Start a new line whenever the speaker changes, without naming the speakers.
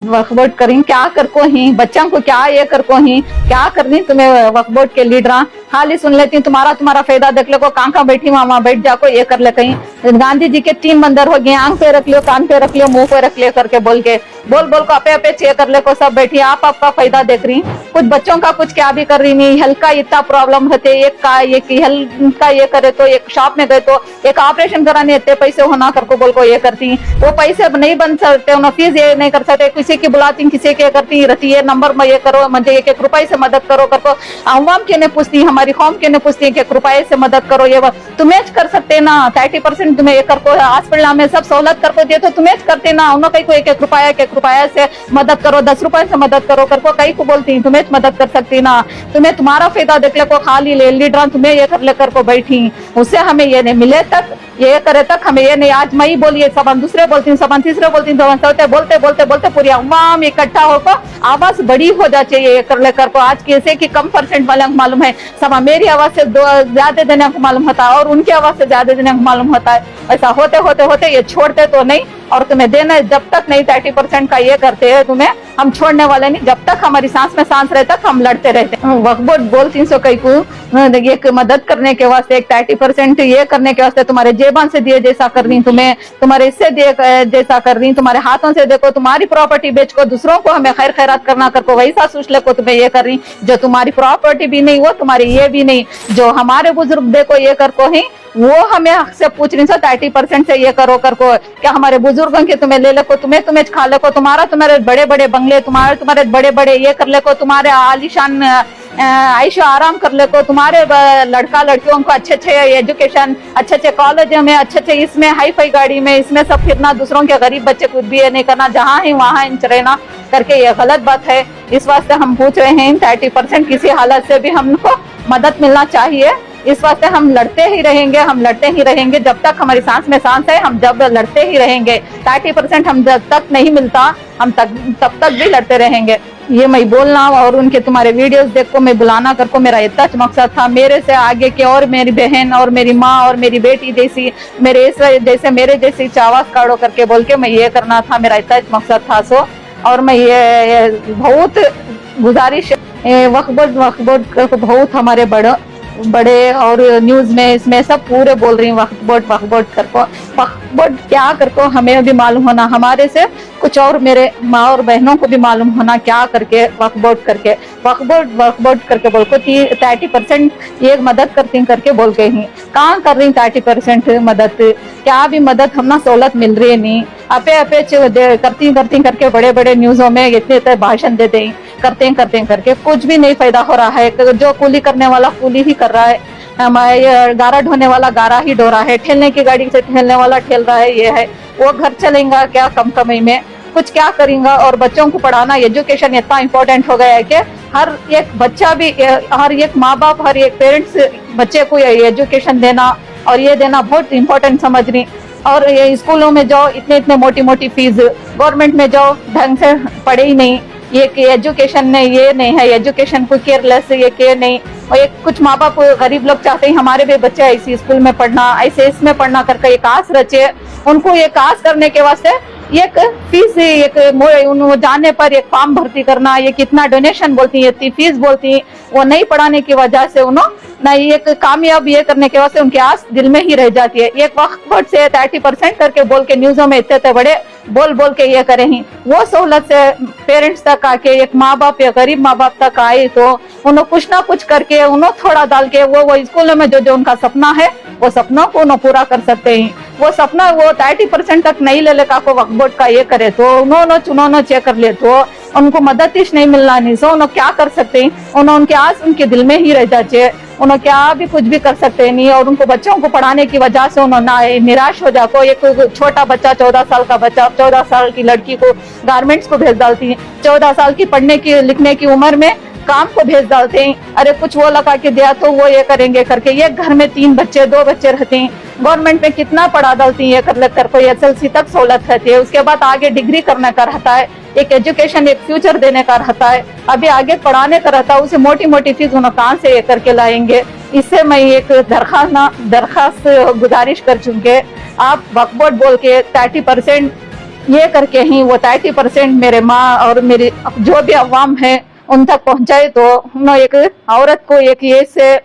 वक्फ board करी क्या कर को ही बच्चों को क्या ये कर को ही क्या करनी तुम्हें वक्फ बोर्ड के लीडर खाली सुन लेती तुम्हारा फायदा देख लो कहाँ बैठी वहां बैठ जाको ये कर ले कहीं गांधी जी के 3 बंदर हो गए आंख पे रख लियो कान पे रख लियो मुंह पे रख लियो करके बोल को अपे अपे चे कर ले को सब बैठी आप आपका फायदा देख रही कुछ बच्चों का कुछ क्या भी कर रही नहीं हेल्थ का इतना प्रॉब्लम रहते एक हेल्थ का ये करे तो एक शॉप में गए तो एक ऑपरेशन कराने इतने पैसे होना करको बोल को ये करती वो पैसे नहीं बन सकते उन्हें फीस ये नहीं कर सकते किसी की बुलाती किसी के करती रहती है नंबर में ये करो मुझे 1-1 रुपए से मदद करो करको अवाम के ने पूछती हमारी कौम के ने पूछती है 1 रुपए से मदद करो ये तुम्हें कर सकते ना 30% तुम्हें ये करको हॉस्पिटल में सब सहूलत करको दिए तो तुम्हें करते ना उन्होंने कहीं को 1-1 रुपया से मदद करो 10 रुपए से मदद करो करको कहीं को बोलती तुम्हें मदद कर सकती ना तुम्हें तुम्हारा फायदा देख ले को खाली ले लीडर तुम्हें ये कर लेकर को बैठी उससे हमें ये नहीं मिले तक ये करे तक हमें ये नहीं आज मैं ही बोलिए सब दूसरे बोलती सब तीसरे बोलती बोलते बोलते बोलते पूरी अवाम इकट्ठा होकर आवाज बड़ी हो जाती है ये कर लेकर को आज कैसे कि कम परसेंट वाले को मालूम है सब मेरी आवाज से ज्यादा देने को मालूम होता है और उनकी आवाज से ज्यादा देने को मालूम होता है ऐसा होते होते होते ये छोड़ते तो नहीं और तुम्हें देना जब तक नहीं 30% का ये करते हैं तुम्हें हम छोड़ने वाले नहीं जब तक हमारी सांस में सांस रहे तक हम लड़ते रहते हैं वक्फ बोर्ड बोलती सो कई को एक मदद करने के वास्ते एक 30% ये करने के वास्ते तुम्हारे जेबान से दिए जैसा कर रही तुम्हें तुम्हारे इससे दिए जैसा कर रही तुम्हारे हाथों से देखो तुम्हारी प्रॉपर्टी बेच को दूसरों को हमें खैर खैरात करना करको वैसा सोच ले को तुम्हें ये कर रही जो तुम्हारी प्रॉपर्टी भी नहीं वो तुम्हारी ये भी नहीं जो हमारे बुजुर्ग देखो ये कर को ही वो हमें से पूछ रही 30% से ये करो कर को क्या हमारे बुजुर्गों के तुम्हें ले लो तुम्हें खा ले को तुम्हारे बड़े बड़े बंगले तुम्हारे बड़े बड़े ये कर ले को तुम्हारे आलीशान आयशो आराम कर ले को तुम्हारे लड़का लड़कियों को अच्छे एजुकेशन अच्छे कॉलेज में अच्छे इसमें हाई फाई गाड़ी में इसमें सब फिरना दूसरों के गरीब बच्चे कुछ भी ये नहीं करना जहाँ ही वहाँ इंच रहना करके ये गलत बात है इस वास्ते हम पूछ रहे हैं 30% किसी हालत से भी हमको मदद मिलना चाहिए इस वास्ते हम लड़ते ही रहेंगे जब तक हमारी सांस में सांस है हम जब लड़ते ही रहेंगे 30% हम जब तक नहीं मिलता हम तब तक भी लड़ते रहेंगे ये मैं बोलना और उनके तुम्हारे वीडियोस देखो मैं बुलाना करको मेरा इतना मकसद था मेरे से आगे के और मेरी बहन और मेरी माँ और मेरी बेटी जैसी मेरे जैसी चावास काढ़ो करके बोल के मैं ये करना था मेरा इतना मकसद था सो और मैं ये बहुत गुजारिश वक्फ बोर्ड को बहुत हमारे बड़े और न्यूज में इसमें सब पूरे बोल रही वक्फ बोर्ड करको वक्फ बोर्ड क्या करको हमें भी मालूम होना हमारे से कुछ और मेरे माँ और बहनों को भी मालूम होना क्या करके वक्फ बोर्ड करके बोल को 30% ये मदद करती करके बोल के ही कहाँ कर रही 30% मदद क्या भी मदद हमना सहूलत मिल रही है नहीं अपे करती करके बड़े बड़े न्यूजों में इतने भाषण देते ही करते करके कुछ भी नहीं फायदा हो रहा है जो कूली करने वाला कूली ही कर रहा है गारा ढोने वाला गारा ही ढो रहा है ठेलने की गाड़ी से ठेलने वाला ठेल रहा है ये है वो घर चलेगा क्या कम कमाई में कुछ क्या करेंगे और बच्चों को पढ़ाना एजुकेशन इतना इम्पोर्टेंट हो गया है कि हर एक बच्चा भी हर एक माँ बाप हर एक पेरेंट्स बच्चे को एजुकेशन देना और ये देना बहुत इम्पोर्टेंट समझ रही और ये स्कूलों में जाओ इतने मोटी फीस गवर्नमेंट में जाओ ढंग से पढ़े ही नहीं ये एजुकेशन ने ये नहीं है एजुकेशन को केयरलेस ये केयर नहीं और ये कुछ माँ बाप गरीब लोग चाहते हैं हमारे भी बच्चे ऐसी स्कूल में पढ़ना ऐसे इसमें पढ़ना करके एक आस रचे उनको ये आस करने के वास्ते एक फीस जाने पर एक फॉर्म भर्ती करना ये कितना डोनेशन बोलती है इतनी फीस बोलती है वो नहीं पढ़ाने की वजह से उन्होंने एक कामयाब ये करने के वास्ते उनकी आस दिल में ही रह जाती है एक वक्त बोर्ड से 30% करके बोल के न्यूजों में इतने बड़े बोल के ये करें ही वो सहूलत से पेरेंट्स तक आके एक माँ बाप या गरीब माँ बाप तक आए तो उन्होंने कुछ ना कुछ करके उन्होंने थोड़ा डाल के वो स्कूलों में जो उनका सपना है वो सपनों को उन्होंने पूरा कर सकते हैं वो सपना वो 30% तक नहीं ले लेका को वक्फ बोर्ड का ये करे तो उन्होंने चेक कर ले तो उनको मदद ही नहीं मिलना नहीं सो उन्होंने क्या कर सकते हैं उनके आस उनके दिल में ही रह जाते उन्होंने क्या भी कुछ भी कर सकते नहीं और उनको बच्चों को पढ़ाने की वजह से उन्होंने निराश हो जाको एक छोटा बच्चा 14 साल का बच्चा 14 साल की लड़की को गारमेंट्स को भेज डालती है 14 साल की पढ़ने की लिखने की उम्र में काम को भेज डालते हैं अरे कुछ वो लगा के दिया तो वो ये करेंगे करके ये घर में 2 बच्चे रहते हैं गवर्नमेंट में कितना पढ़ा डालती है कर कोई SLC तक सहूलत रहती है उसके बाद आगे डिग्री करने का रहता है एक एजुकेशन एक फ्यूचर देने का रहता है अभी आगे पढ़ाने का रहता है उसे मोटी फीस उन्हें कहाँ से ये करके लाएंगे इससे मैं एक दरखास्त गुजारिश कर चुके आप वक्फ बोर्ड बोल के 30% ये करके ही वो 30% मेरे माँ और मेरी जो भी अवाम है उन तक पहुंचाए, तो हम एक औरत को एक ये से